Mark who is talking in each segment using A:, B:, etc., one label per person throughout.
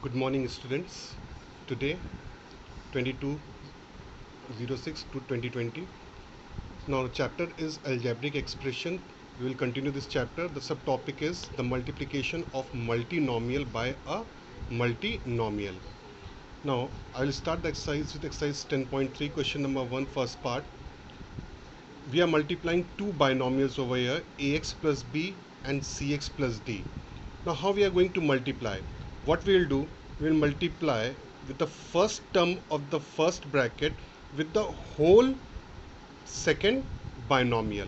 A: Good morning, students. Today, 2206 to 2020. Now, the chapter is algebraic expression. We will continue this chapter. The subtopic is the multiplication of multinomial by a multinomial. Now, I will start the exercise with exercise 10.3, question number 1, first part. We are multiplying two binomials over here, ax plus b and cx plus d. Now how we are going to multiply? What we will do, we will multiply with the first term of the first bracket with the whole second binomial,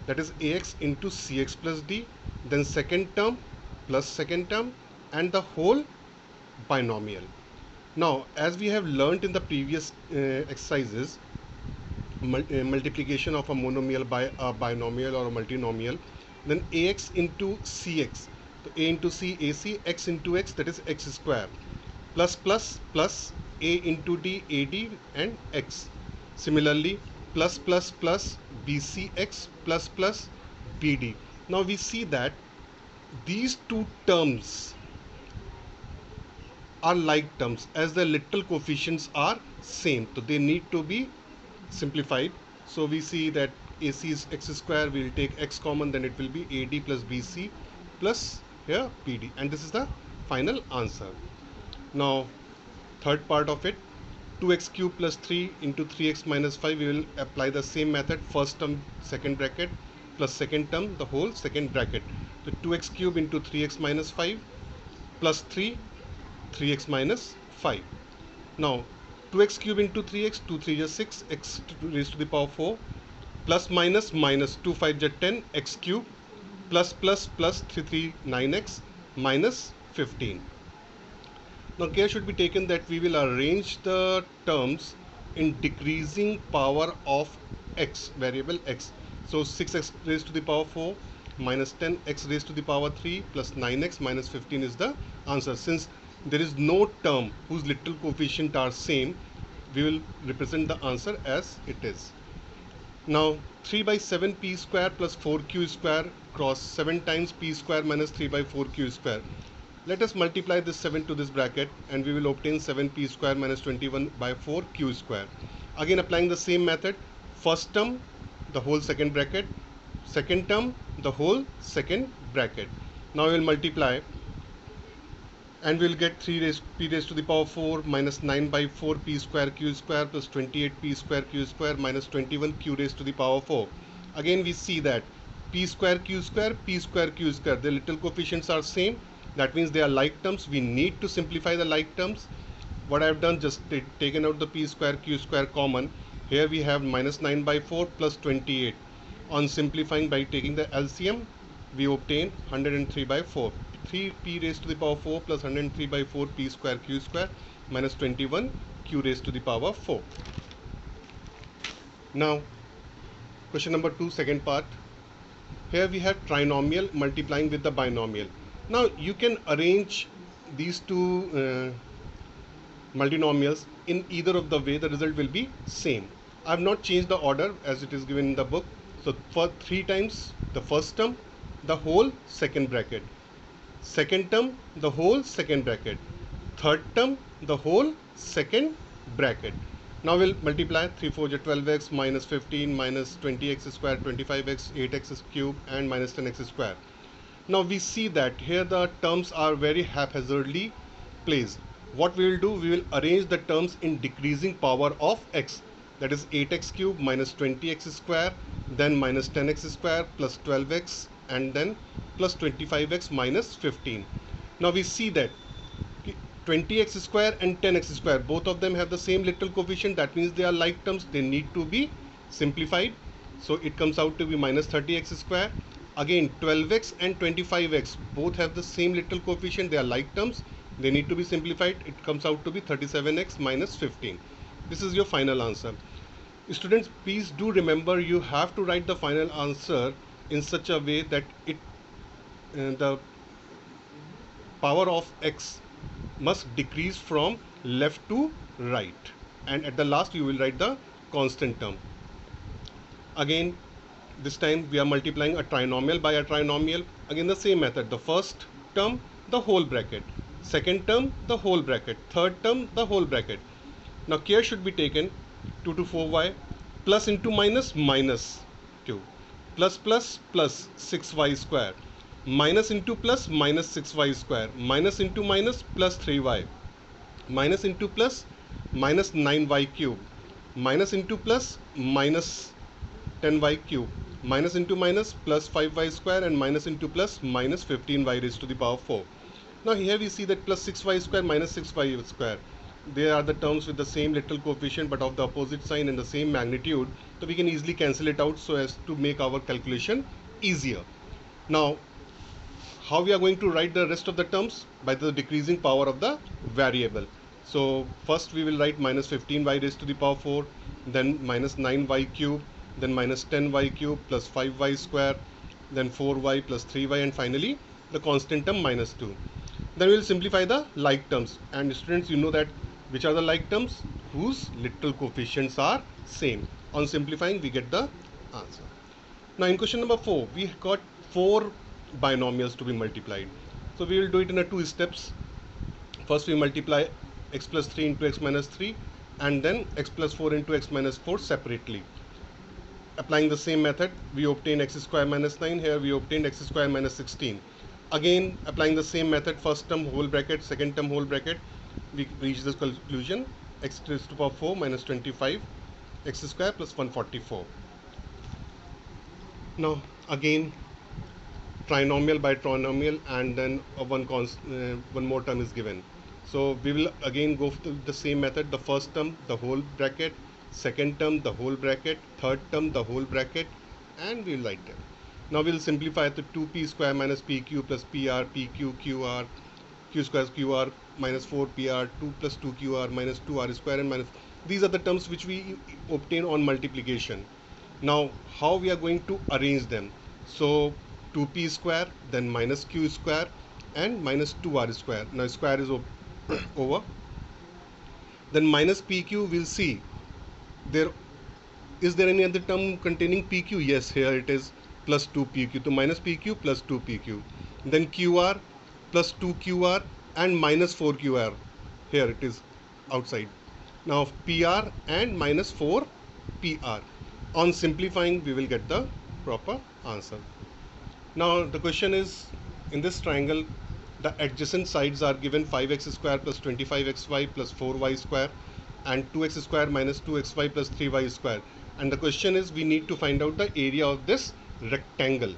A: that is ax into cx plus d, then second term plus second term and the whole binomial. Now as we have learnt in the previous exercises, multiplication of a monomial by a binomial or a multinomial, then ax into cx, so a into c, ac, x into x, that is x square, plus plus plus a into d, ad and x. Similarly, plus plus plus bcx plus plus bd. Now we see that these two terms are like terms as the little coefficients are same, so they need to be simplified. So we see that AC is x square, we will take x common, then it will be AD plus BC plus here PD, and this is the final answer. Now third part of it, 2x cube plus 3 into 3x minus 5, we will apply the same method, first term second bracket plus second term the whole second bracket. So 2x cube into 3x minus 5 plus 3x minus 5. Now 2x cube into 3x, 2 3 is 6, x raised to the power 4, plus minus minus 2 5 is 10, x cube, plus plus plus 3 3 9x minus 15. Now care should be taken that we will arrange the terms in decreasing power of x, variable x. So 6x raised to the power 4 minus 10 x raised to the power 3 plus 9x minus 15 is the answer. Since there is no term whose little coefficient are same, we will represent the answer as it is. Now 3 by 7 p square plus 4q square cross 7 times p square minus 3 by 4q square. Let us multiply this 7 to this bracket and we will obtain 7p square minus 21 by 4q square. Again applying the same method, first term the whole second bracket, second term the whole second bracket. Now we will multiply and we will get 3 raised p raised to the power 4 minus 9 by 4 p square q square plus 28 p square q square minus 21 q raised to the power 4. Again we see that p square q square, p square q square, the little coefficients are same, that means they are like terms. We need to simplify the like terms. What I have done, just taken out the p square q square common. Here we have minus 9 by 4 plus 28. On simplifying by taking the LCM, we obtain 103 by 4. 3p raised to the power 4 plus 103 by 4 p square q square minus 21 q raised to the power 4. Now question number 2, second part. Here we have trinomial multiplying with the binomial. Now you can arrange these two multinomials in either of the way, the result will be same. I have not changed the order as it is given in the book. So for 3 times the first term the whole second bracket, second term the whole second bracket, third term the whole second bracket. Now we'll multiply 3 4 is 12x minus 15 minus 20x square, 25x, 8x cube and minus 10x square. Now we see that here the terms are very haphazardly placed. What we will do, we will arrange the terms in decreasing power of x, that is 8x cube minus 20x square, then minus 10x square plus 12x and then plus 25x minus 15. Now we see that 20x square and 10x square, both of them have the same little coefficient, that means they are like terms, they need to be simplified. So it comes out to be minus 30x square. Again 12x and 25x both have the same little coefficient, they are like terms, they need to be simplified. It comes out to be 37x minus 15. This is your final answer. Students, please do remember you have to write the final answer in such a way that the power of x must decrease from left to right, and at the last you will write the constant term. Again this time we are multiplying a trinomial by a trinomial. Again the same method, the first term the whole bracket, second term the whole bracket, third term the whole bracket. Now care should be taken, 2 to 4y plus into minus minus 2 plus 6y square minus into plus minus 6y square minus into minus plus 3y minus into plus minus 9y cube minus into plus minus 10y cube minus into minus plus 5y square and minus into plus minus 15y raised to the power 4. Now here we see that plus 6y square minus 6y square, they are the terms with the same literal coefficient but of the opposite sign and the same magnitude, so we can easily cancel it out so as to make our calculation easier. Now how we are going to write the rest of the terms? By the decreasing power of the variable. So first we will write minus 15y raised to the power 4, then minus 9y cube, then minus 10y cube plus 5y square, then 4y plus 3y, and finally the constant term minus 2. Then we will simplify the like terms, and students, you know that which are the like terms? Whose literal coefficients are same. On simplifying we get the answer. Now in question number 4 we got 4 binomials to be multiplied. So we will do it in 2 steps. First we multiply x plus 3 into x minus 3 and then x plus 4 into x minus 4 separately. Applying the same method, we obtain x square minus 9. Here we obtained x square minus 16. Again applying the same method, first term whole bracket, second term whole bracket, we reach this conclusion, x raised to the power 4 minus 25 x square plus 144. Now again trinomial by trinomial, and then one more term is given. So we will again go through the same method, the first term the whole bracket, second term the whole bracket, third term the whole bracket, and we will write them. Now we will simplify to 2p square minus pq plus pr, pq qr, q square qr minus 4pr, 2 plus 2qr minus 2r square, and minus, these are the terms which we obtain on multiplication. Now how we are going to arrange them? So 2p square, then minus q square and minus 2r square. Now square is over. Then minus pq, we'll see there is there any other term containing pq? Yes, here it is, plus 2pq. So minus pq plus 2pq. Then qr plus 2qr and minus 4qr. Here it is outside. Now pr and minus 4pr. On simplifying we will get the proper answer. Now the question is, in this triangle the adjacent sides are given 5x square plus 25xy plus 4y square and 2x square minus 2xy plus 3y square, and the question is we need to find out the area of this rectangle.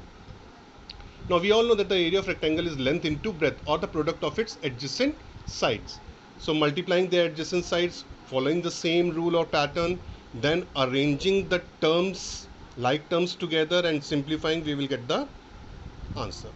A: Now we all know that the area of rectangle is length into breadth, or the product of its adjacent sides. So multiplying the adjacent sides, following the same rule or pattern, then arranging the terms, like terms together and simplifying, we will get the answer.